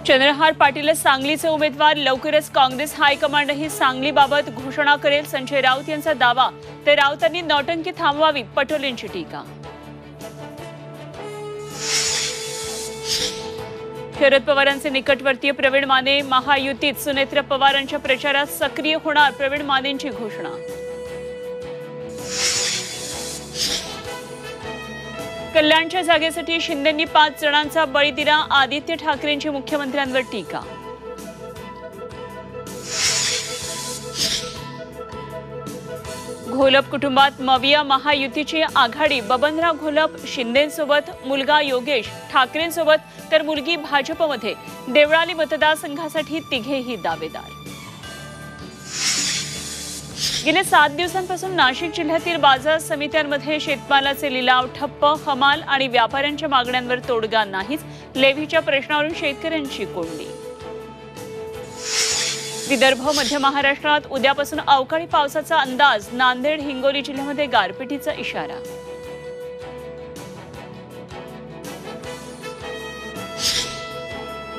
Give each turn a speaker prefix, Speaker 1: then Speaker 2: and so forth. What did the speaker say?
Speaker 1: चंद्रहार पाटील सांगलीचे उमेदवार, लवकरच काँग्रेस हायकमांडही सांगलीबाबत घोषणा करेल, संजय राऊत यांचा दावा। तर राऊतांनी नौटंकी थांबवावी, पटोलेंची टीका। शरद पवारांचे निकटवर्तीय प्रवीण माने महायुतीत सुनेत्र पवारांच्या प्रचारात सक्रिय होणार, प्रवीण मानेंची घोषणा। कल्याणच्या जागेसाठी शिंदेंनी 5 जणांचा बळी दिला, आदित्य ठाकरेंची मुख्यमंत्र्यांवर टीका। घोलप कुटुंबात मविया महायुतीची आघाडी, बबनराव घोलप शिंदेंसोबत, मुलगा योगेश ठाकरेंसोबत तर मुलगी भाजपमध्ये। देवळाली मतदारसंघासाठी तिघेही दावेदार। गेल्या 7 दिवसांपासून नाशिक जिल्ह्यातील बाजार समित्यांमध्ये शेतमालाचे लिलाव ठप्प, हमाल आणि व्यापाऱ्यांच्या मागण्यांवर तोडगा नाहीच, लेव्हीच्या प्रश्नावरून शेतकऱ्यांची कोंडी। विदर्भ, मध्य महाराष्ट्रात उद्यापासून अवकाळी पावसाचा अंदाज, नांदेड, हिंगोली जिल्ह्यामध्ये गारपिटीचा इशारा।